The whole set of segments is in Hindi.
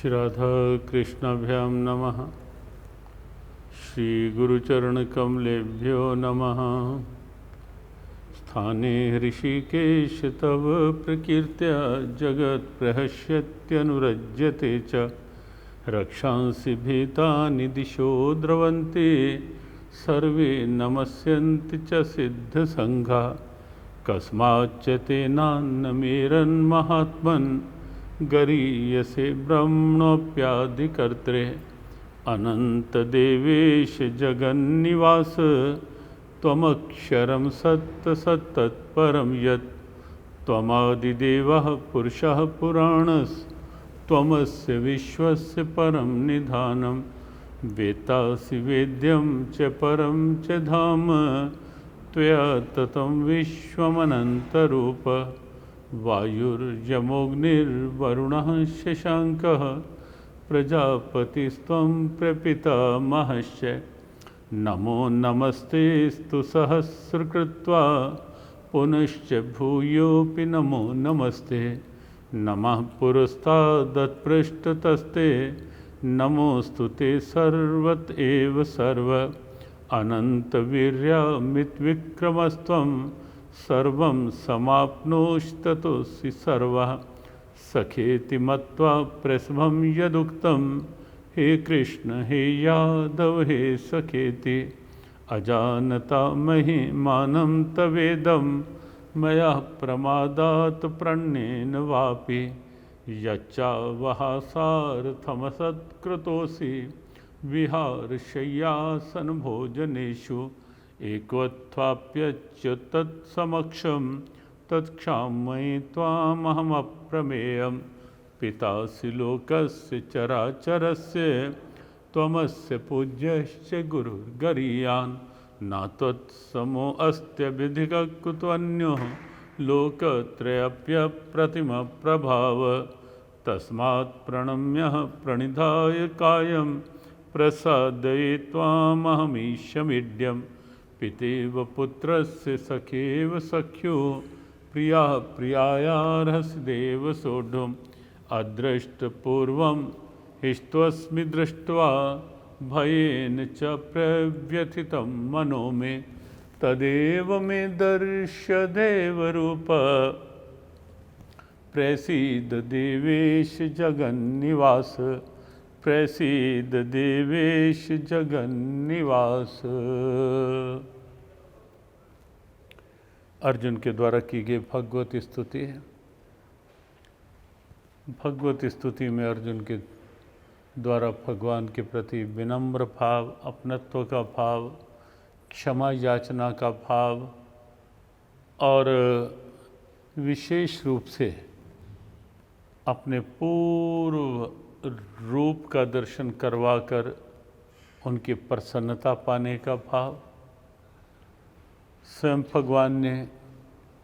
श्री राधा कृष्णाभ्यां नमः। श्री गुरुचरणकमलेभ्यो नमः। स्थाने ऋषिकेश तव प्रकीर्त्या जगत्प्रहस्यत्यनुरज्यते च रक्षांसि भीतानि दिशो द्रवन्ति सर्वे नमस्यन्ति च सिद्धसङ्घा कस्माच्च तेनान्नमेरन्महात्मन् गरीयसे ब्रह्मणोऽप्यादिकर्त्रे अनन्तदेवेश जगन्निवास त्वमक्षरं सत्तत्परं यत् त्वमादिदेवः पुरुषः पुराणस्त्वमस्य विश्वस्य परं निधानं वेत्तासि वेद्यं च परं च धाम त्वया ततं विश्वमनन्तरूप वायुर्यमोऽग्निर्वरुणः शशाङ्कः प्रजापतिस्त्वं प्रपितामहश्च नमो नमस्तेऽस्तु सहस्रकृत्वा पुनश्च भूयोऽपि नमो नमस्ते नमः पुरस्तादत्पृष्ठतस्ते नमोऽस्तु ते सर्वत एव सर्व अनन्तवीर्यामितविक्रमस्त्वं सर्वं समाप्नोष्टतोऽसि सर्वः सखेति मत्वा प्रसभं यदुक्तं हे कृष्ण हे यादव हे सखेति अजानता महिमानं तवेदं मया प्रमादात् प्रणयेन वापि यच्चावहासार्थमसत्कृतोऽसि विहारशय्यासनभोजनेषु एकत्वाप्यच्युतत्समक्षं तत्क्षामये त्वामहमप्रमेयं पितासि लोकस्य चराचरस्य त्वमस्य पूज्यश्च गुरुर्गरीयान् न त्वत्समोऽस्त्यभिधिककुतोऽन्यो लोकत्रयप्यप्रतिमप्रभाव तस्मात् प्रणम्यः प्रणिधाय कायं प्रसादये त्वामहमीशमीड्यं पितेव पुत्रस्य सखेव सख्यो प्रिया प्रियायार्हसि देव सोढुम् अदृष्टपूर्वं हिस्त्वस्मि दृष्ट्वा भयेन च प्रव्यथितं मनो मे तदेव मे दर्श्य देवरूप प्रसीद देवेश जगन्निवास प्रसीद देवेश जगन्निवास। अर्जुन के द्वारा की गई भगवत स्तुति है। भगवत स्तुति में अर्जुन के द्वारा भगवान के प्रति विनम्र भाव, अपनत्व का भाव, क्षमा याचना का भाव और विशेष रूप से अपने पूर्व रूप का दर्शन करवाकर उनकी प्रसन्नता पाने का भाव, स्वयं भगवान ने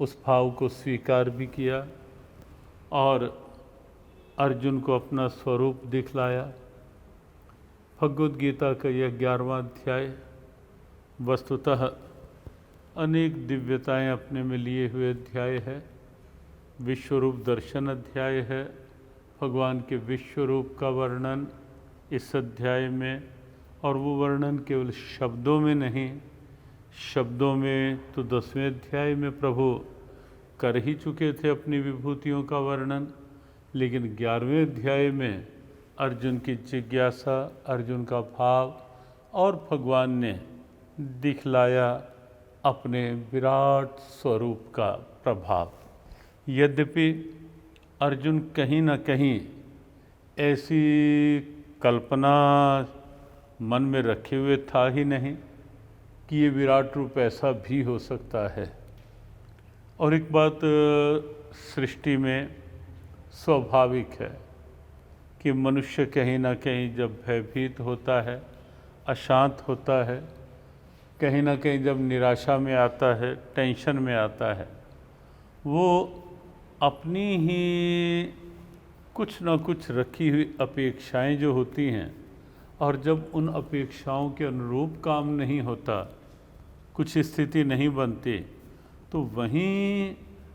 उस भाव को स्वीकार भी किया और अर्जुन को अपना स्वरूप दिखलाया। भगवद गीता का यह 11वां अध्याय वस्तुतः अनेक दिव्यताएं अपने में लिए हुए अध्याय है। विश्वरूप दर्शन अध्याय है। भगवान के विश्वरूप का वर्णन इस अध्याय में, और वो वर्णन केवल शब्दों में नहीं, शब्दों में तो 10वें अध्याय में प्रभु कर ही चुके थे अपनी विभूतियों का वर्णन, लेकिन 11वें अध्याय में अर्जुन की जिज्ञासा, अर्जुन का भाव और भगवान ने दिखलाया अपने विराट स्वरूप का प्रभाव। यद्यपि अर्जुन कहीं न कहीं ऐसी कल्पना मन में रखे हुए था ही नहीं कि ये विराट रूप ऐसा भी हो सकता है। और एक बात सृष्टि में स्वाभाविक है कि मनुष्य कहीं ना कहीं जब भयभीत होता है, अशांत होता है, कहीं ना कहीं जब निराशा में आता है, टेंशन में आता है, वो अपनी ही कुछ ना कुछ रखी हुई अपेक्षाएं जो होती हैं, और जब उन अपेक्षाओं के अनुरूप काम नहीं होता, कुछ स्थिति नहीं बनती, तो वहीं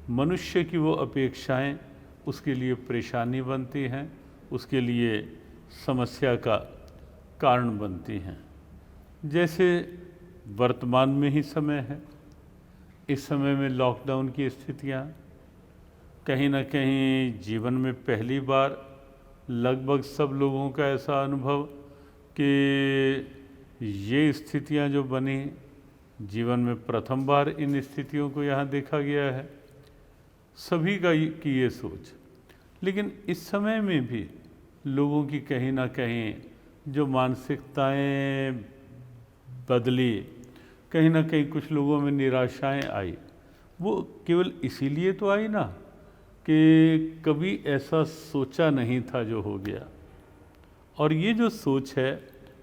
मनुष्य की वो अपेक्षाएं उसके लिए परेशानी बनती हैं, उसके लिए समस्या का कारण बनती हैं। जैसे वर्तमान में ही समय है, इस समय में लॉकडाउन की स्थितियाँ, कहीं ना कहीं जीवन में पहली बार लगभग सब लोगों का ऐसा अनुभव कि ये स्थितियाँ जो बनी, जीवन में प्रथम बार इन स्थितियों को यहाँ देखा गया है, सभी की ये सोच। लेकिन इस समय में भी लोगों की कहीं ना कहीं जो मानसिकताएं बदली, कहीं ना कहीं कुछ लोगों में निराशाएं आई, वो केवल इसीलिए तो आई ना कि कभी ऐसा सोचा नहीं था जो हो गया। और ये जो सोच है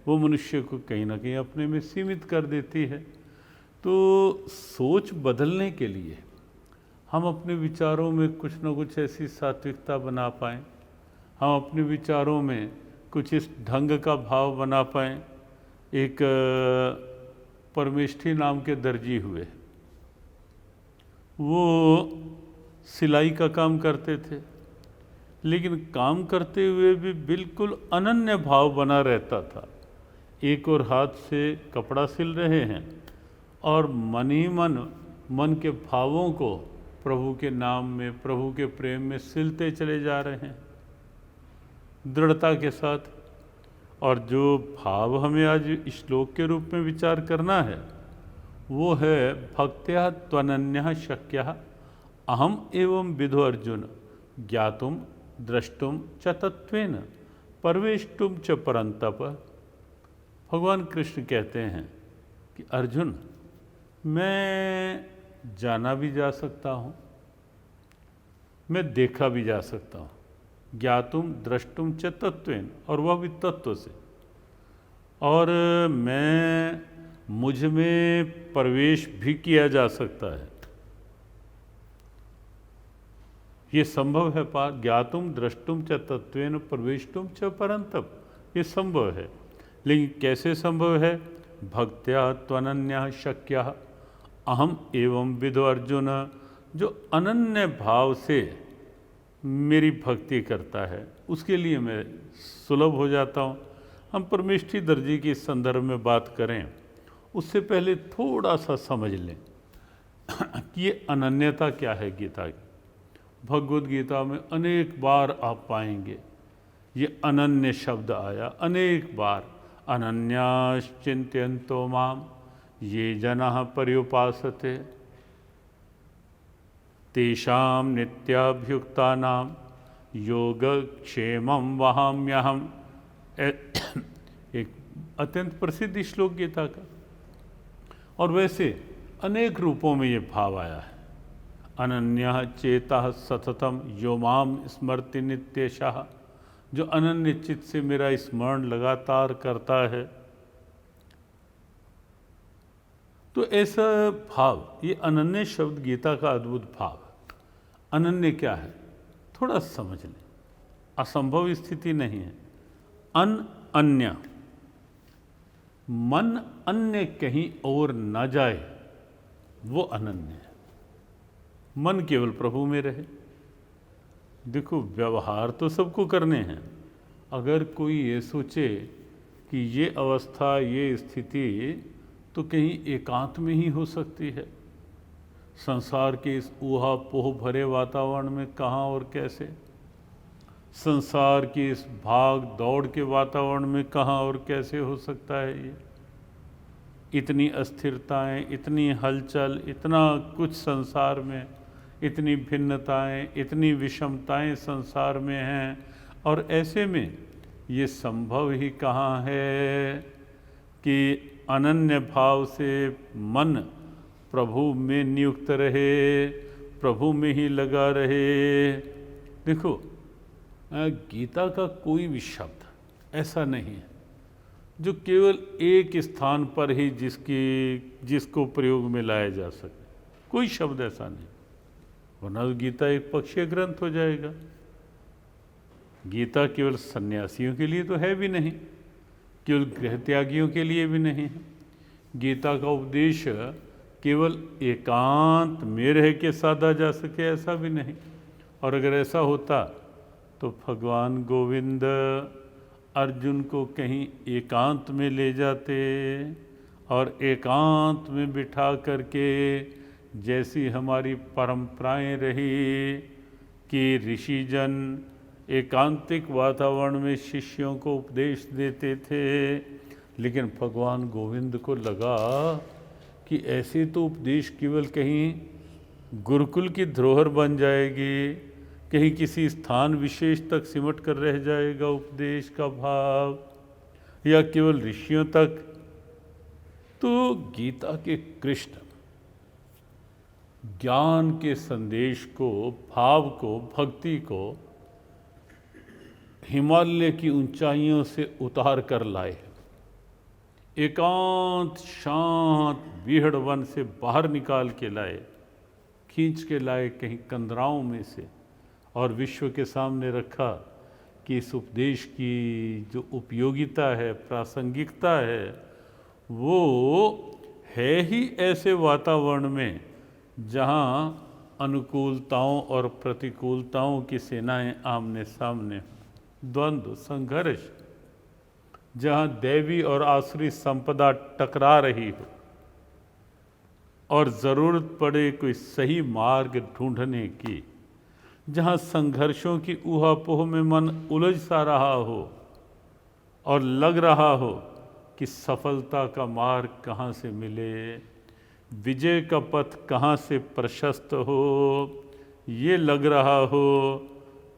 वो मनुष्य को कहीं ना कहीं अपने में सीमित कर देती है। तो सोच बदलने के लिए हम अपने विचारों में कुछ ना कुछ ऐसी सात्विकता बना पाएँ, हम अपने विचारों में कुछ इस ढंग का भाव बना पाएँ। एक परमेष्ठी नाम के दर्जी हुए, वो सिलाई का काम करते थे, लेकिन काम करते हुए भी बिल्कुल अनन्य भाव बना रहता था। एक और हाथ से कपड़ा सिल रहे हैं और मन ही मन के भावों को प्रभु के नाम में, प्रभु के प्रेम में सिलते चले जा रहे हैं दृढ़ता के साथ। और जो भाव हमें आज श्लोक के रूप में विचार करना है वो है भक्त्या त्वनन्यः शक्यः अहम एवं विदो अर्जुन ज्ञातुम द्रष्टुम च तत्वेन परवेष्टुम च परंतप। भगवान कृष्ण कहते हैं कि अर्जुन, मैं जाना भी जा सकता हूँ, मैं देखा भी जा सकता हूँ, ज्ञातुम द्रष्टुम च तत्वेन, और वह भी तत्व से, और मैं मुझ में प्रवेश भी किया जा सकता है। ये संभव है पार, ज्ञातुम द्रष्टुम च तत्वेन प्रवेष्टुम च परंतप, ये संभव है। लेकिन कैसे संभव है? भक्त्या त्वनन्यः शक्यः अहम एवं विदो अर्जुन, जो अनन्य भाव से मेरी भक्ति करता है उसके लिए मैं सुलभ हो जाता हूँ। हम परमेष्ठी दर्जी की संदर्भ में बात करें उससे पहले थोड़ा सा समझ लें कि ये अनन्यता क्या है। गीता की, भगवद गीता में अनेक बार आप पाएंगे ये अनन्य शब्द आया, अनेक बार। अनन्याश्चिन्तयन्तो माम ये जनाः पर्युपासते तेषां नित्याभियुक्तानां योगक्षेमं वहाम्यहम्। एक अत्यंत प्रसिद्ध श्लोक गीता का, और वैसे अनेक रूपों में ये भाव आया है। अनन्यः चेतः सततम यो माम स्मरति नित्यशः, जो अनन्य चित्त से मेरा स्मरण लगातार करता है। तो ऐसा भाव, ये अनन्य शब्द गीता का अद्भुत भाव है। अनन्य क्या है थोड़ा समझ लें, असंभव स्थिति नहीं है। अन्य, मन अन्य कहीं और न जाए, वो अनन्य है। मन केवल प्रभु में रहे। देखो, व्यवहार तो सबको करने हैं। अगर कोई ये सोचे कि ये अवस्था, ये स्थिति तो कहीं एकांत में ही हो सकती है, संसार के इस ऊहा-पोह भरे वातावरण में कहाँ और कैसे, संसार की इस भाग दौड़ के वातावरण में कहाँ और कैसे हो सकता है ये। इतनी अस्थिरताएं, इतनी हलचल, इतना कुछ संसार में, इतनी भिन्नताएं, इतनी विषमताएं संसार में हैं, और ऐसे में ये संभव ही कहाँ है कि अनन्य भाव से मन प्रभु में नियुक्त रहे, प्रभु में ही लगा रहे। देखो, गीता का कोई भी शब्द ऐसा नहीं है जो केवल एक स्थान पर ही जिसको प्रयोग में लाया जा सके। कोई शब्द ऐसा नहीं, वरना तो गीता एक पक्षीय ग्रंथ हो जाएगा। गीता केवल सन्यासियों के लिए तो है भी नहीं, केवल गृह त्यागियों के लिए भी नहीं है। गीता का उपदेश केवल एकांत में रह के साधा जा सके, ऐसा भी नहीं। और अगर ऐसा होता तो भगवान गोविंद अर्जुन को कहीं एकांत में ले जाते और एकांत में बिठा करके, जैसी हमारी परंपराएं रही कि ऋषिजन एकांतिक वातावरण में शिष्यों को उपदेश देते थे, लेकिन भगवान गोविंद को लगा कि ऐसे तो उपदेश केवल कहीं गुरुकुल की धरोहर बन जाएगी, कहीं किसी स्थान विशेष तक सिमट कर रह जाएगा उपदेश का भाव, या केवल ऋषियों तक। तो गीता के कृष्ण ज्ञान के संदेश को, भाव को, भक्ति को हिमालय की ऊंचाइयों से उतार कर लाए। एकांत शांत बीहड़ वन से बाहर निकाल के लाए, खींच के लाए कहीं कंदराओं में से, और विश्व के सामने रखा कि इस उपदेश की जो उपयोगिता है, प्रासंगिकता है, वो है ही ऐसे वातावरण में जहाँ अनुकूलताओं और प्रतिकूलताओं की सेनाएं आमने सामने, द्वंद्व, संघर्ष, जहाँ दैवी और आसुरी संपदा टकरा रही हो और ज़रूरत पड़े कोई सही मार्ग ढूंढने की, जहाँ संघर्षों की ऊहापोह में मन उलझ सा रहा हो और लग रहा हो कि सफलता का मार्ग कहाँ से मिले, विजय का पथ कहाँ से प्रशस्त हो, ये लग रहा हो,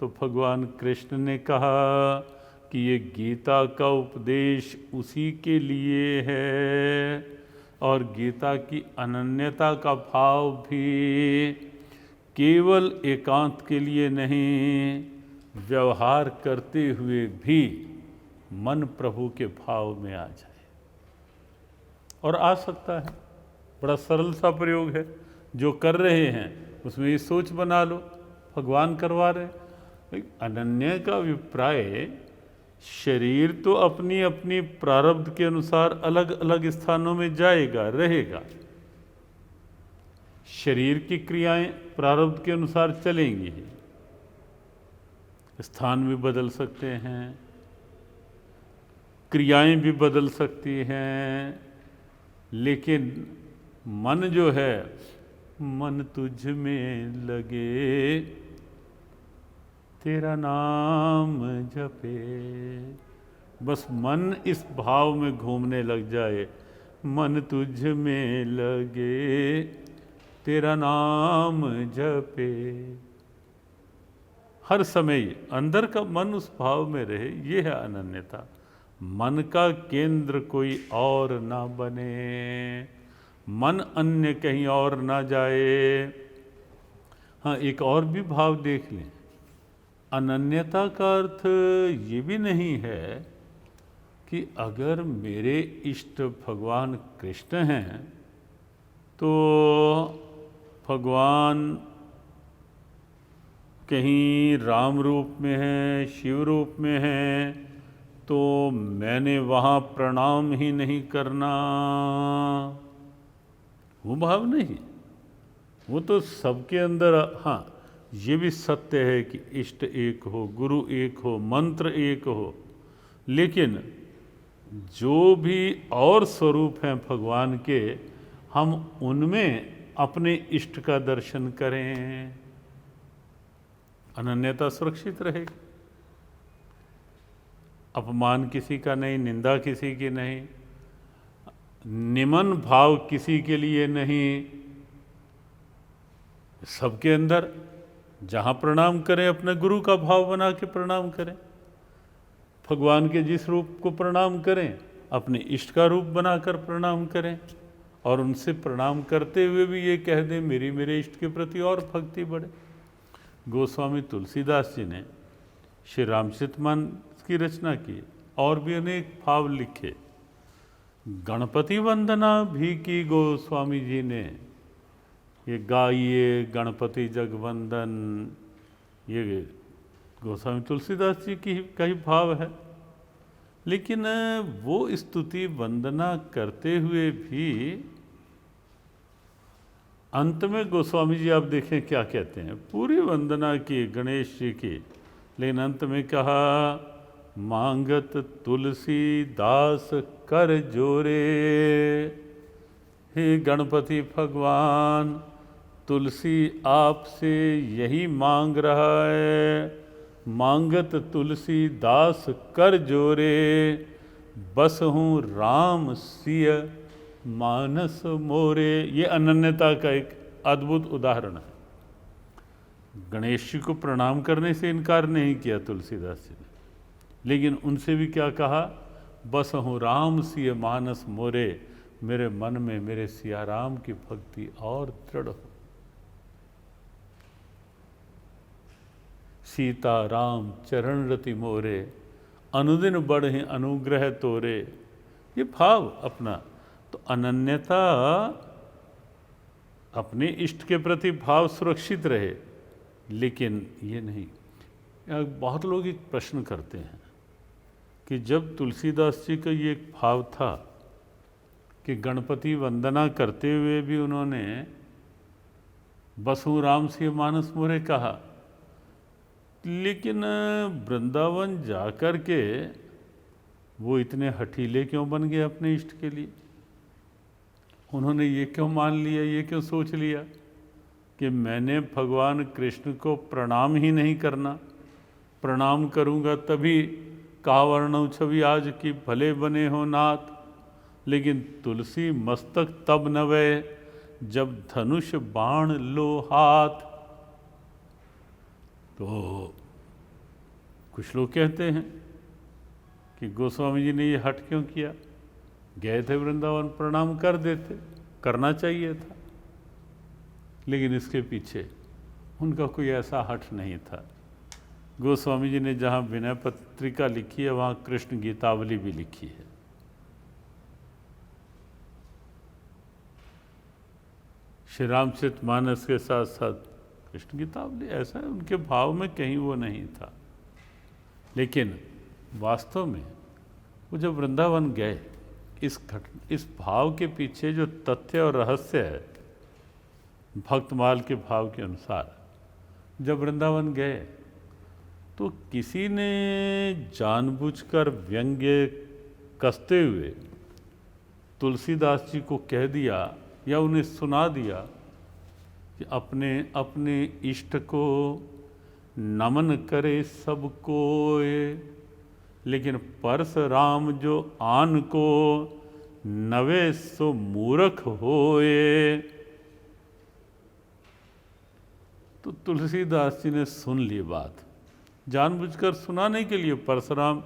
तो भगवान कृष्ण ने कहा कि ये गीता का उपदेश उसी के लिए है। और गीता की अनन्यता का भाव भी केवल एकांत के लिए नहीं, व्यवहार करते हुए भी मन प्रभु के भाव में आ जाए। और आ सकता है, बड़ा सरल सा प्रयोग है, जो कर रहे हैं उसमें ये सोच बना लो, भगवान करवा रहे। अनन्य का अभिप्राय, शरीर तो अपनी अपनी प्रारब्ध के अनुसार अलग अलग स्थानों में जाएगा, रहेगा। शरीर की क्रियाएं प्रारब्ध के अनुसार चलेंगी, स्थान भी बदल सकते हैं, क्रियाएं भी बदल सकती हैं, लेकिन मन जो है, मन तुझ में लगे तेरा नाम जपे, बस मन इस भाव में घूमने लग जाए, मन तुझ में लगे तेरा नाम जपे, हर समय अंदर का मन उस भाव में रहे, ये है अनन्यता। मन का केंद्र कोई और ना बने, मन अन्य कहीं और ना जाए। हाँ, एक और भी भाव देख लें, अनन्यता का अर्थ ये भी नहीं है कि अगर मेरे इष्ट भगवान कृष्ण हैं तो भगवान कहीं राम रूप में है, शिव रूप में है, तो मैंने वहाँ प्रणाम ही नहीं करना, वो भाव नहीं। वो तो सबके अंदर, हाँ ये भी सत्य है कि इष्ट एक हो, गुरु एक हो, मंत्र एक हो, लेकिन जो भी और स्वरूप हैं भगवान के, हम उनमें अपने इष्ट का दर्शन करें, अनन्यता सुरक्षित रहेगी। अपमान किसी का नहीं, निंदा किसी की नहीं, निमन भाव किसी के लिए नहीं, सबके अंदर जहाँ प्रणाम करें अपने गुरु का भाव बना के प्रणाम करें, भगवान के जिस रूप को प्रणाम करें अपने इष्ट का रूप बनाकर प्रणाम करें, और उनसे प्रणाम करते हुए भी ये कह दें मेरी मेरे इष्ट के प्रति और भक्ति बढ़े। गोस्वामी तुलसीदास जी ने श्री रामचरितमानस की रचना की, और भी अनेक भाव लिखे। गणपति वंदना भी की गोस्वामी जी ने, ये गाइए गणपति जगवंदन, ये गोस्वामी तुलसीदास जी की का ही भाव है। लेकिन वो स्तुति वंदना करते हुए भी अंत में गोस्वामी जी आप देखें क्या कहते हैं, पूरी वंदना की गणेश जी की, लेकिन अंत में कहा, मांगत तुलसीदास कर जोरे। हे गणपति भगवान, तुलसी आपसे यही मांग रहा है, मांगत तुलसीदास कर जोरे, बस हूँ राम सिय मानस मोरे। ये अनन्यता का एक अद्भुत उदाहरण है। गणेश जी को प्रणाम करने से इनकार नहीं किया तुलसीदास जी ने, लेकिन उनसे भी क्या कहा, बस हूँ राम सिय मानस मोरे, मेरे मन में मेरे सिया राम की भक्ति और दृढ़ हो। सीता राम चरण रति मोरे, अनुदिन बढ़े अनुग्रह तोरे। ये भाव अपना, तो अनन्यता, अपने इष्ट के प्रति भाव सुरक्षित रहे, लेकिन ये नहीं। बहुत लोग एक प्रश्न करते हैं कि जब तुलसीदास जी का ये एक भाव था कि गणपति वंदना करते हुए भी उन्होंने बसु राम सिय मानस मोरे कहा, लेकिन वृंदावन जाकर के वो इतने हठीले क्यों बन गए अपने इष्ट के लिए? उन्होंने ये क्यों मान लिया, ये क्यों सोच लिया कि मैंने भगवान कृष्ण को प्रणाम ही नहीं करना, प्रणाम करूँगा तभी कावर्ण छवि आज की भले बने हो नाथ। लेकिन तुलसी मस्तक तब नवे, जब धनुष बाण लो हाथ। तो कुछ लोग कहते हैं कि गोस्वामी जी ने ये हट क्यों किया, गए थे वृंदावन, प्रणाम कर देते, करना चाहिए था। लेकिन इसके पीछे उनका कोई ऐसा हट नहीं था। गोस्वामी जी ने जहाँ विनय पत्रिका लिखी है, वहाँ कृष्ण गीतावली भी लिखी है। श्री रामचरितमानस के साथ साथ कृष्ण गीतावली, ऐसा है उनके भाव में कहीं वो नहीं था। लेकिन वास्तव में वो जब वृंदावन गए, इस भाव के पीछे जो तथ्य और रहस्य है, भक्तमाल के भाव के अनुसार जब वृंदावन गए तो किसी ने जानबूझकर व्यंग्य कसते हुए तुलसीदास जी को कह दिया या उन्हें सुना दिया कि अपने अपने इष्ट को नमन करे सब कोय, लेकिन परशुराम जो आन को नवे सो मूर्ख होए। तो तुलसीदास जी ने सुन ली बात, जानबूझकर सुनाने के लिए, परशुराम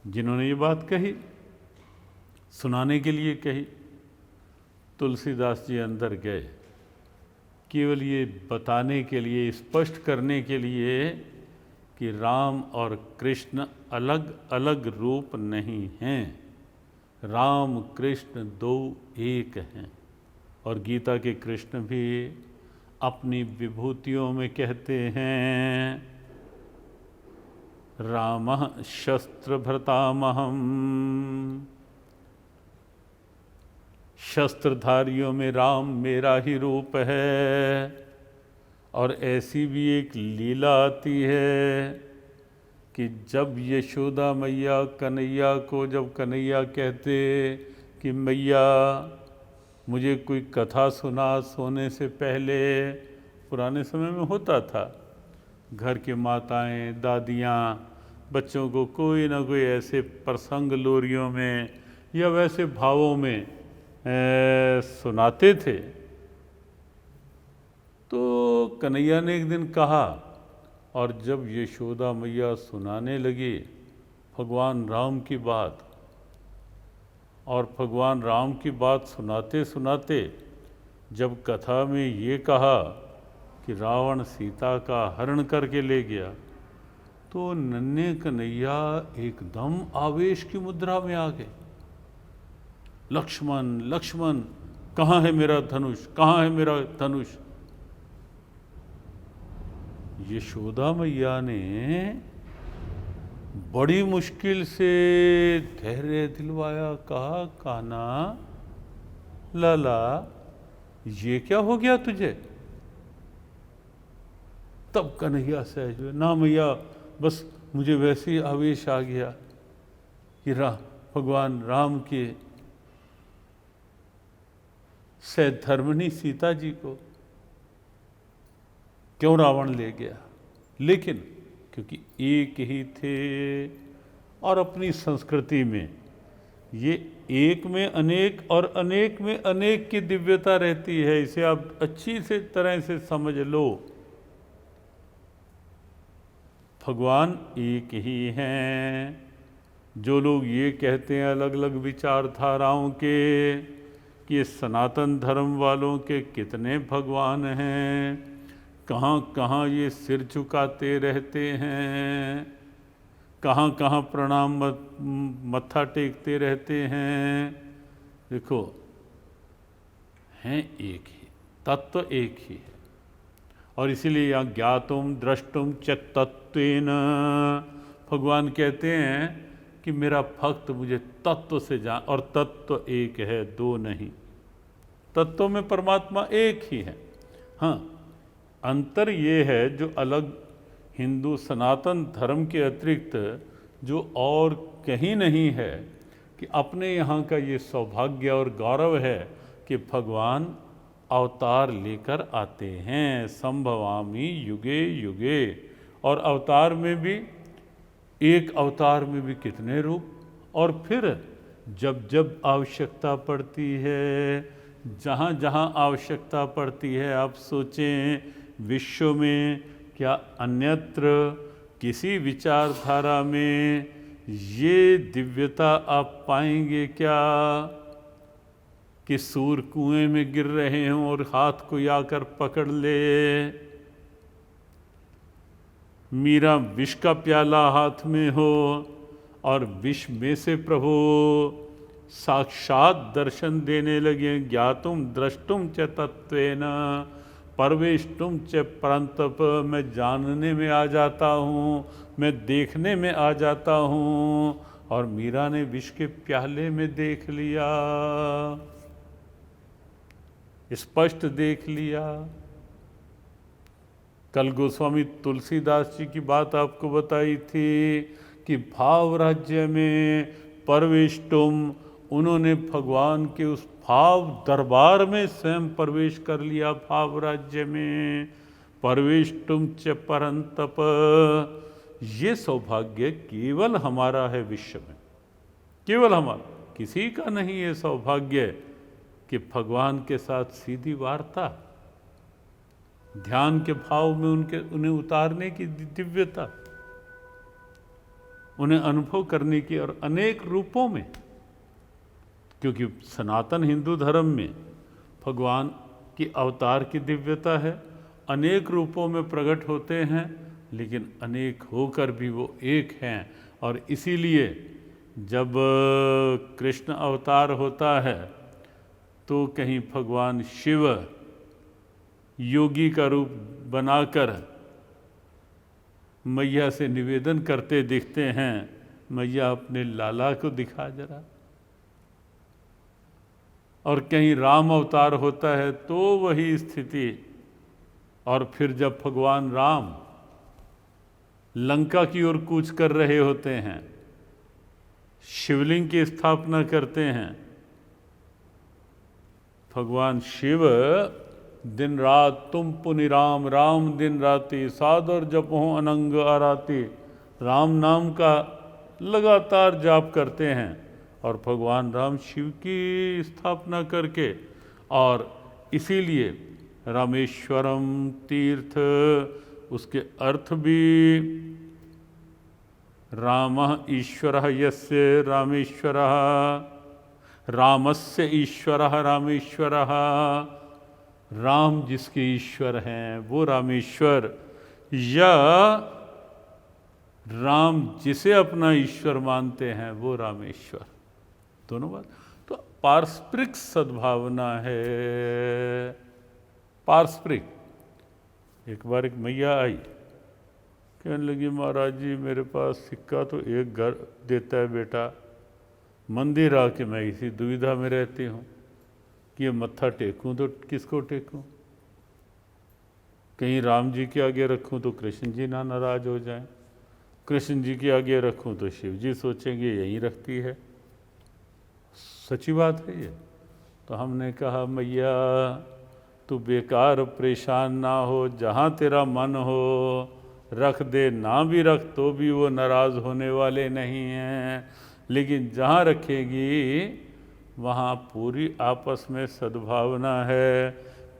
जिन्होंने ये बात कही, सुनाने के लिए कही। तुलसीदास जी अंदर गए केवल ये बताने के लिए, स्पष्ट करने के लिए कि राम और कृष्ण अलग अलग रूप नहीं हैं, राम कृष्ण दो एक हैं। और गीता के कृष्ण भी अपनी विभूतियों में कहते हैं, रामः शस्त्रभृतामहम्, शस्त्रधारियों में राम मेरा ही रूप है। और ऐसी भी एक लीला आती है कि जब यशोदा मैया कन्हैया को, जब कन्हैया कहते कि मैया मुझे कोई कथा सुना सोने से पहले, पुराने समय में होता था, घर के माताएं दादियाँ बच्चों को कोई ना कोई ऐसे प्रसंग लोरियों में या वैसे भावों में सुनाते थे। तो कन्हैया ने एक दिन कहा, और जब यशोदा मैया सुनाने लगी भगवान राम की बात, और भगवान राम की बात सुनाते सुनाते जब कथा में ये कहा कि रावण सीता का हरण करके ले गया, तो नन्हे कन्हैया एकदम आवेश की मुद्रा में आ गए। लक्ष्मण लक्ष्मण, कहाँ है मेरा धनुष, कहाँ है मेरा धनुष? यशोदा मैया ने बड़ी मुश्किल से धैर्य दिलवाया, कहा कान्हा लाला ये क्या हो गया तुझे? तब कन्हैया सहज हुए, ना मैया बस मुझे वैसे ही आवेश आ गया कि भगवान राम के सहधर्मिणी सीता जी को क्यों रावण ले गया। लेकिन क्योंकि एक ही थे और अपनी संस्कृति में ये एक में अनेक और अनेक में अनेक की दिव्यता रहती है। इसे आप अच्छी से तरह से समझ लो। भगवान एक ही हैं। जो लोग ये कहते हैं अलग अलग विचारधाराओं के कि ये सनातन धर्म वालों के कितने भगवान हैं, कहाँ कहाँ ये सिर झुकाते रहते हैं, कहाँ कहाँ प्रणाम मत्था टेकते रहते हैं। देखो, हैं एक ही, तत्व एक ही है। और इसीलिए यहाँ ज्ञातुम द्रष्टुम च तत्वेन भगवान कहते हैं कि मेरा भक्त मुझे तत्व से जान, और तत्व एक है, दो नहीं। तत्व में परमात्मा एक ही है। हाँ, अंतर ये है जो अलग हिंदू सनातन धर्म के अतिरिक्त जो और कहीं नहीं है, कि अपने यहाँ का ये सौभाग्य और गौरव है कि भगवान अवतार लेकर आते हैं। संभवामि युगे युगे। और अवतार में भी, एक अवतार में भी कितने रूप। और फिर जब जब आवश्यकता पड़ती है, जहाँ जहाँ आवश्यकता पड़ती है, आप सोचें विश्व में क्या अन्यत्र किसी विचारधारा में ये दिव्यता आप पाएंगे क्या कि सूर कुएं में गिर रहे हों और हाथ को आकर पकड़ ले। मीरा विष का प्याला हाथ में हो और विष में से प्रभु साक्षात दर्शन देने लगे। ज्ञातुम द्रष्टुम च तत्वेन परवेष्टुम च परंतप। मैं जानने में आ जाता हूँ, मैं देखने में आ जाता हूँ। और मीरा ने विष के प्याले में देख लिया, स्पष्ट देख लिया। कल गोस्वामी तुलसीदास जी की बात आपको बताई थी कि भाव राज्य में परवेष्टुम, उन्होंने भगवान के उस भाव दरबार में स्वयं प्रवेश कर लिया। भाव राज्य में परवेष्टुम च परंतप। ये सौभाग्य केवल हमारा है विश्व में, केवल हमारा, किसी का नहीं है सौभाग्य कि भगवान के साथ सीधी वार्ता, ध्यान के भाव में उन्हें उतारने की दिव्यता, उन्हें अनुभव करने की, और अनेक रूपों में। क्योंकि सनातन हिंदू धर्म में भगवान की अवतार की दिव्यता है, अनेक रूपों में प्रकट होते हैं, लेकिन अनेक होकर भी वो एक हैं। और इसीलिए जब कृष्ण अवतार होता है तो कहीं भगवान शिव योगी का रूप बनाकर मैया से निवेदन करते दिखते हैं, मैया अपने लाला को दिखा जरा। और कहीं राम अवतार होता है तो वही स्थिति। और फिर जब भगवान राम लंका की ओर कूच कर रहे होते हैं, शिवलिंग की स्थापना करते हैं, भगवान शिव दिन रात तुम पुनि राम, राम दिन राति सादर जपो अनंग आराती, राम नाम का लगातार जाप करते हैं। और भगवान राम शिव की स्थापना करके, और इसीलिए रामेश्वरम तीर्थ, उसके अर्थ भी रामः ईश्वरः यस्य रामेश्वरः, रामस्य ईश्वरः रामेश्वरः। राम जिसके ईश्वर हैं वो रामेश्वर, या राम जिसे अपना ईश्वर मानते हैं वो रामेश्वर। दोनों बात तो पारस्परिक सद्भावना है, पारस्परिक। एक बार एक मैया आई, कहने लगी महाराज जी मेरे पास सिक्का तो एक घर देता है बेटा, मंदिर आके मैं इसी दुविधा में रहती हूँ कि ये मत्था टेकूं तो किसको टेकूं, कहीं राम जी के आगे रखूं तो कृष्ण जी ना नाराज हो जाएं, कृष्ण जी की आगे रखूं तो शिव जी सोचेंगे यहीं रखती है। सच्ची बात है ये। तो हमने कहा मैया तू बेकार परेशान ना हो, जहाँ तेरा मन हो रख दे, ना भी रख तो भी वो नाराज़ होने वाले नहीं हैं। लेकिन जहाँ रखेगी वहाँ पूरी आपस में सद्भावना है,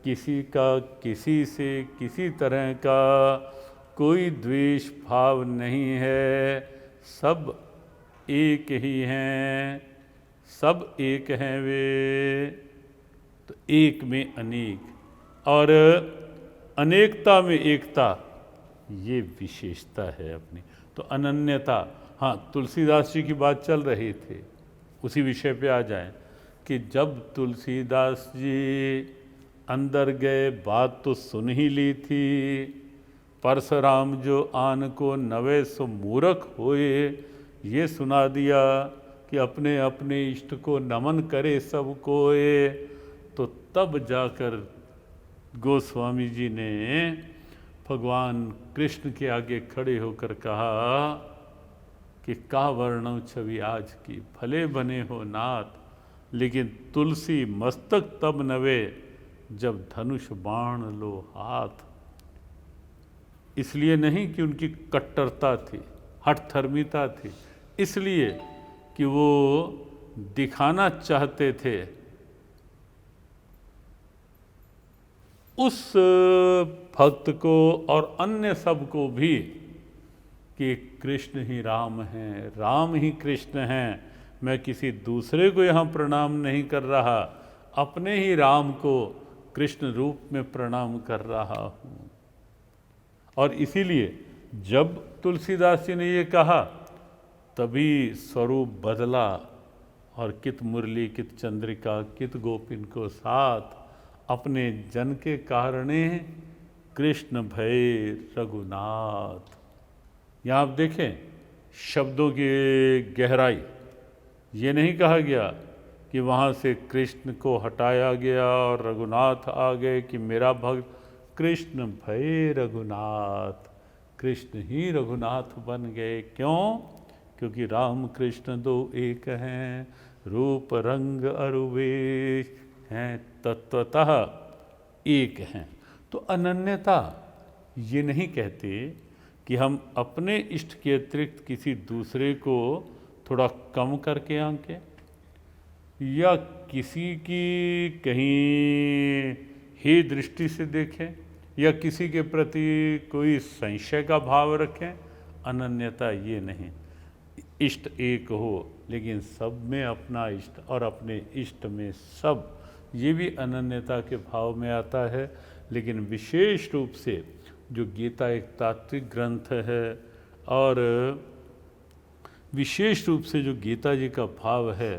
किसी का किसी से किसी तरह का कोई द्वेष भाव नहीं है, सब एक ही हैं, सब एक हैं वे। तो एक में अनेक और अनेकता में एकता, ये विशेषता है अपनी। तो अनन्यता। हाँ, तुलसीदास जी की बात चल रही थी, उसी विषय पे आ जाएं कि जब तुलसीदास जी अंदर गए बात तो सुन ही ली थी, परशुराम जो आन को नवे सो मूरख होए, ये सुना दिया कि अपने अपने इष्ट को नमन करे सब कोए। तो तब जाकर गोस्वामी जी ने भगवान कृष्ण के आगे खड़े होकर कहा कि का वर्णव छवि आज की, भले बने हो नाथ, लेकिन तुलसी मस्तक तब नवे जब धनुष बाण लो हाथ। इसलिए नहीं कि उनकी कट्टरता थी, हठधर्मिता थी, इसलिए कि वो दिखाना चाहते थे उस भक्त को और अन्य सब को भी कि कृष्ण ही राम हैं, राम ही कृष्ण हैं। मैं किसी दूसरे को यहाँ प्रणाम नहीं कर रहा, अपने ही राम को कृष्ण रूप में प्रणाम कर रहा हूँ। और इसीलिए जब तुलसीदास जी ने ये कहा तभी स्वरूप बदला, और कित मुरली कित चंद्रिका कित गोपिन को साथ, अपने जन के कारणे कृष्ण भय रघुनाथ। यहाँ आप देखें शब्दों की गहराई। ये नहीं कहा गया कि वहाँ से कृष्ण को हटाया गया और रघुनाथ आ गए कि मेरा भक्त, कृष्ण भय रघुनाथ, कृष्ण ही रघुनाथ बन गए। क्यों? क्योंकि राम कृष्ण दो एक हैं, रूप रंग अरुवेश हैं, तत्वतः एक हैं। तो अनन्यता ये नहीं कहते कि हम अपने इष्ट के अतिरिक्त किसी दूसरे को थोड़ा कम करके आंकें, या किसी की कहीं ही दृष्टि से देखें, या किसी के प्रति कोई संशय का भाव रखें। अनन्यता ये नहीं। इष्ट एक हो लेकिन सब में अपना इष्ट और अपने इष्ट में सब, ये भी अनन्यता के भाव में आता है। लेकिन विशेष रूप से जो गीता एक तात्विक ग्रंथ है, और विशेष रूप से जो गीता जी का भाव है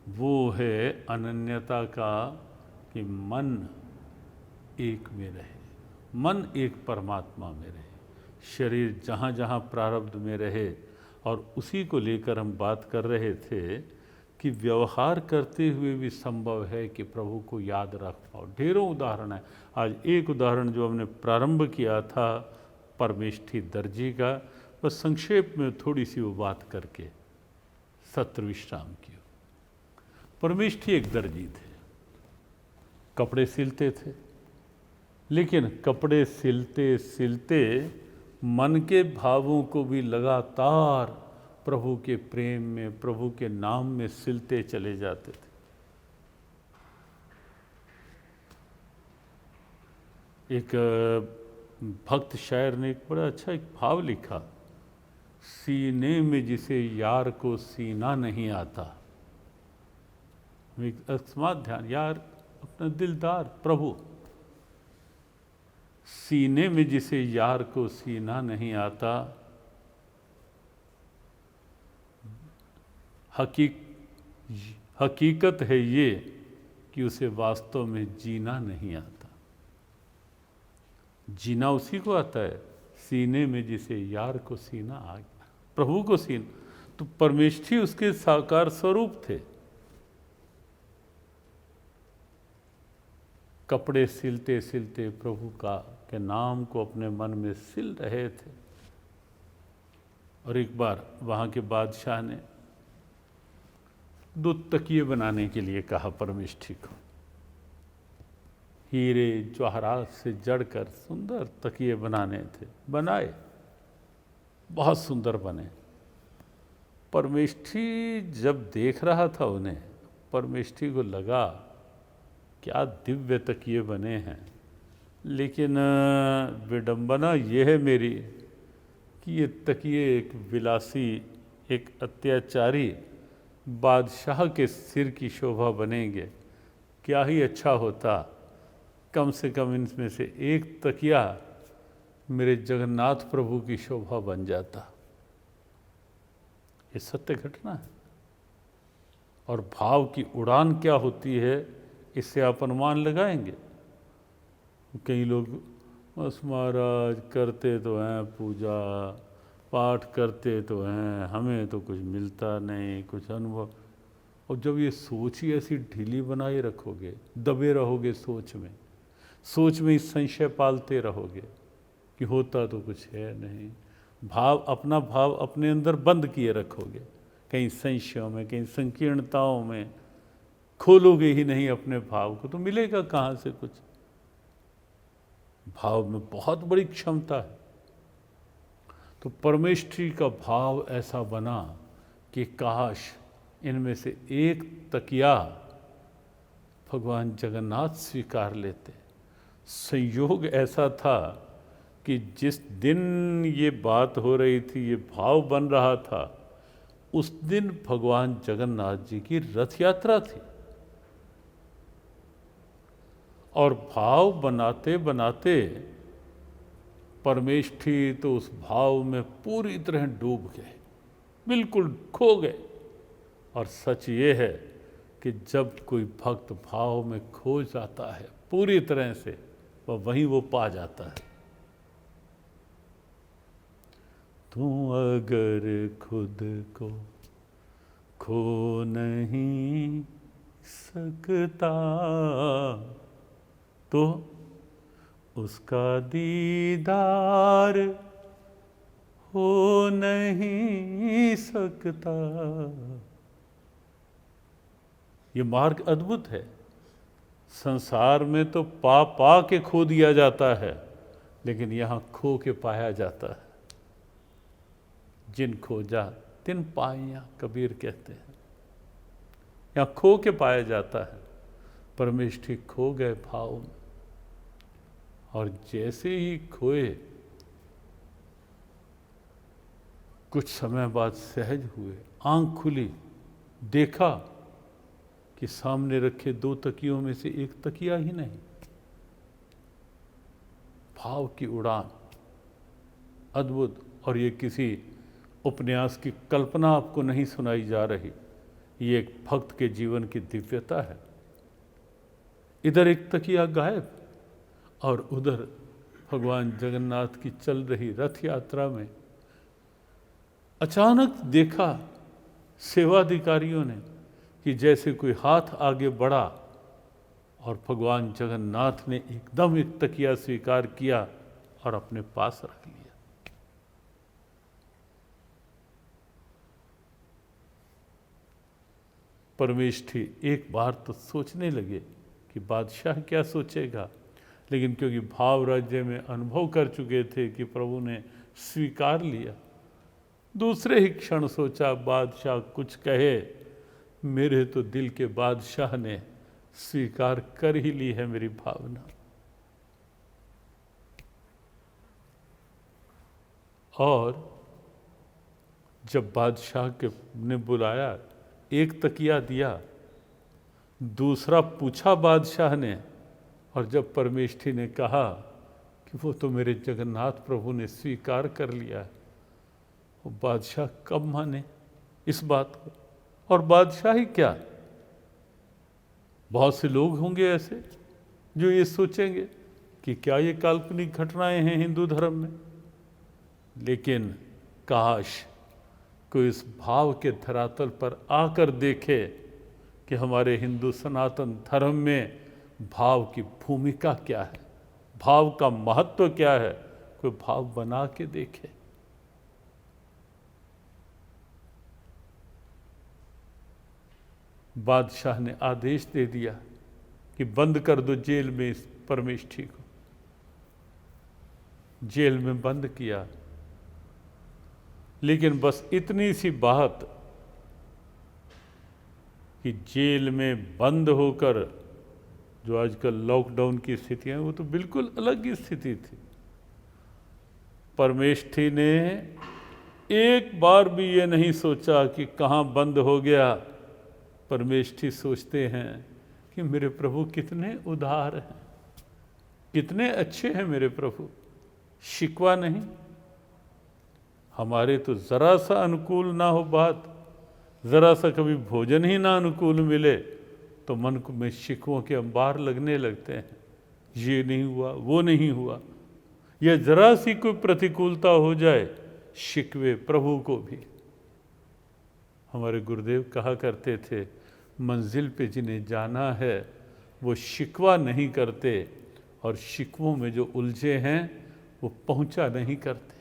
वो है अनन्यता का, कि मन एक में रहे, मन एक परमात्मा में रहे, शरीर जहाँ जहाँ प्रारब्ध में रहे। और उसी को लेकर हम बात कर रहे थे कि व्यवहार करते हुए भी संभव है कि प्रभु को याद रख पाओ। ढेरों उदाहरण है। आज एक उदाहरण जो हमने प्रारंभ किया था परमेष्ठी दर्जी का, बस संक्षेप में थोड़ी सी वो बात करके सत्र विश्राम किया। परमेष्ठी एक दर्जी थे, कपड़े सिलते थे, लेकिन कपड़े सिलते सिलते मन के भावों को भी लगातार प्रभु के प्रेम में, प्रभु के नाम में सिलते चले जाते थे। एक भक्त शायर ने एक बड़ा अच्छा एक भाव लिखा, सीने में जिसे यार को सीना नहीं आता। एक अकस्मात ध्यान, यार अपना दिलदार प्रभु, सीने में जिसे यार को सीना नहीं आता, हकीकत है ये कि उसे वास्तव में जीना नहीं आता। जीना उसी को आता है सीने में जिसे यार को सीना आ गया, प्रभु को सीना। तो परमेष्ठी उसके साकार स्वरूप थे। कपड़े सिलते सिलते प्रभु का के नाम को अपने मन में सिल रहे थे। और एक बार वहाँ के बादशाह ने 2 तकिए बनाने के लिए कहा परमेष्ठी को। हीरे जवाहरात से जड़कर सुंदर तकिए बनाने थे, बनाए, बहुत सुंदर बने। परमेष्ठी जब देख रहा था उन्हें, परमेष्ठी को लगा क्या दिव्य तकिए बने हैं, लेकिन विडंबना ये है मेरी कि ये तकिए एक विलासी, एक अत्याचारी बादशाह के सिर की शोभा बनेंगे। क्या ही अच्छा होता, कम से कम इनमें से एक तकिया मेरे जगन्नाथ प्रभु की शोभा बन जाता। ये सत्य घटना है। और भाव की उड़ान क्या होती है, इससे आप अनुमान लगाएंगे। कई लोग बस महाराज करते तो हैं पूजा पाठ, करते तो हैं, हमें तो कुछ मिलता नहीं, कुछ अनुभव। और जब ये सोच ही ऐसी ढीली बनाए रखोगे, दबे रहोगे सोच में ही संशय पालते रहोगे कि होता तो कुछ है नहीं, अपना भाव अपने अंदर बंद किए रखोगे, कहीं संशयों में, कहीं संकीर्णताओं में, खोलोगे ही नहीं अपने भाव को, तो मिलेगा कहाँ से कुछ। भाव में बहुत बड़ी क्षमता है। तो परमेष्ठी का भाव ऐसा बना कि काश इनमें से एक तकिया भगवान जगन्नाथ स्वीकार लेते। संयोग ऐसा था कि जिस दिन ये बात हो रही थी, ये भाव बन रहा था, उस दिन भगवान जगन्नाथ जी की रथ यात्रा थी। और भाव बनाते बनाते परमेष्ठी तो उस भाव में पूरी तरह डूब गए, बिल्कुल खो गए। और सच ये है कि जब कोई भक्त भाव में खो जाता है पूरी तरह से, वहीं वो पा जाता है। तू अगर खुद को खो नहीं सकता तो उसका दीदार हो नहीं सकता। ये मार्ग अद्भुत है। संसार में तो पा पा के खो दिया जाता है, लेकिन यहाँ खो के पाया जाता है। जिन खोजा तिन पाइया, कबीर कहते हैं। यहाँ खो के पाया जाता है। परमेष्ठी खो गए भाव में, और जैसे ही खोए कुछ समय बाद सहज हुए, आंख खुली, देखा कि सामने रखे 2 तकियों में से एक तकिया ही नहीं। भाव की उड़ान अद्भुत। और ये किसी उपन्यास की कल्पना आपको नहीं सुनाई जा रही, ये एक भक्त के जीवन की दिव्यता है। इधर एक तकिया गायब, और उधर भगवान जगन्नाथ की चल रही रथ यात्रा में अचानक देखा सेवाधिकारियों ने कि जैसे कोई हाथ आगे बढ़ा, और भगवान जगन्नाथ ने एकदम एक तकिया स्वीकार किया और अपने पास रख लिया। परमेष्ठी एक बार तो सोचने लगे कि बादशाह क्या सोचेगा, लेकिन क्योंकि भाव राज्य में अनुभव कर चुके थे कि प्रभु ने स्वीकार लिया, दूसरे ही क्षण सोचा बादशाह कुछ कहे, मेरे तो दिल के बादशाह ने स्वीकार कर ही ली है मेरी भावना। और जब बादशाह के ने बुलाया, एक तकिया दिया, दूसरा पूछा बादशाह ने, और जब परमेष्ठी ने कहा कि वो तो मेरे जगन्नाथ प्रभु ने स्वीकार कर लिया है, वो बादशाह कब माने इस बात को। और बादशाह ही क्या, बहुत से लोग होंगे ऐसे जो ये सोचेंगे कि क्या ये काल्पनिक घटनाएं हैं हिंदू धर्म में। लेकिन काश कोई इस भाव के धरातल पर आकर देखे कि हमारे हिंदू सनातन धर्म में भाव की भूमिका क्या है, भाव का महत्व क्या है। कोई भाव बना के देखे। बादशाह ने आदेश दे दिया कि बंद कर दो जेल में इस परमेष्ठी को। जेल में बंद किया, लेकिन बस इतनी सी बात कि जेल में बंद होकर, जो आजकल लॉकडाउन की स्थिति है, वो तो बिल्कुल अलग ही स्थिति थी। परमेष्ठी ने एक बार भी ये नहीं सोचा कि कहाँ बंद हो गया। परमेष्ठी सोचते हैं कि मेरे प्रभु कितने उदार हैं, कितने अच्छे हैं मेरे प्रभु, शिकवा नहीं। हमारे तो ज़रा सा अनुकूल ना हो बात, ज़रा सा कभी भोजन ही ना अनुकूल मिले तो मन को में शिकवों के अंबार लगने लगते हैं। ये नहीं हुआ, वो नहीं हुआ, या ज़रा सी कोई प्रतिकूलता हो जाए, शिकवे प्रभु को भी। हमारे गुरुदेव कहा करते थे, मंजिल पे जिन्हें जाना है वो शिकवा नहीं करते, और शिकवों में जो उलझे हैं वो पहुंचा नहीं करते।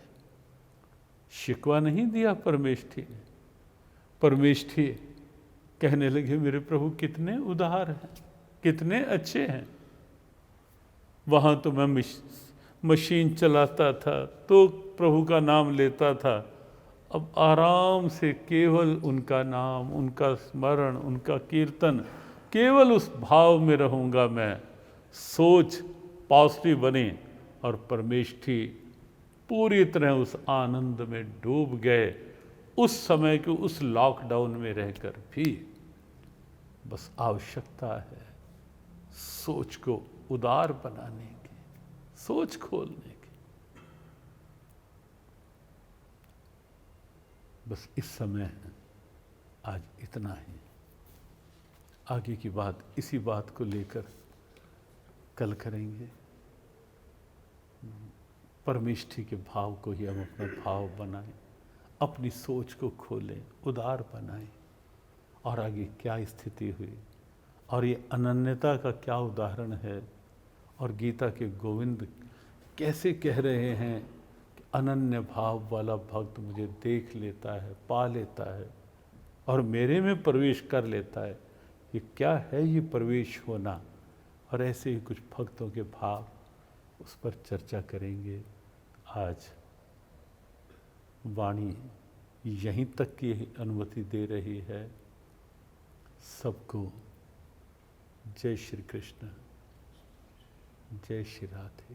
शिकवा नहीं दिया परमेष्ठी ने। परमेष्ठी कहने लगे, मेरे प्रभु कितने उदार हैं, कितने अच्छे हैं। वहाँ तो मैं मशीन चलाता था तो प्रभु का नाम लेता था, अब आराम से केवल उनका नाम, उनका स्मरण, उनका कीर्तन, केवल उस भाव में रहूँगा मैं। सोच पॉजिटिव बने, और परमेष्ठी पूरी तरह उस आनंद में डूब गए। उस समय के उस लॉकडाउन में रहकर भी बस आवश्यकता है सोच को उदार बनाने की, सोच खोलने की। बस इस समय आज इतना ही। आगे की बात इसी बात को लेकर कल करेंगे। परमेष्ठी के भाव को ही हम अपना भाव बनाएं, अपनी सोच को खोलें, उदार बनाएं, और आगे क्या स्थिति हुई, और ये अनन्यता का क्या उदाहरण है, और गीता के गोविंद कैसे कह रहे हैं कि अनन्य भाव वाला भक्त मुझे देख लेता है, पा लेता है, और मेरे में प्रवेश कर लेता है। ये क्या है ये प्रवेश होना? और ऐसे ही कुछ भक्तों के भाव, उस पर चर्चा करेंगे। आज वाणी यहीं तक की अनुमति दे रही है। सबको जय श्री कृष्ण, जय श्री राधे।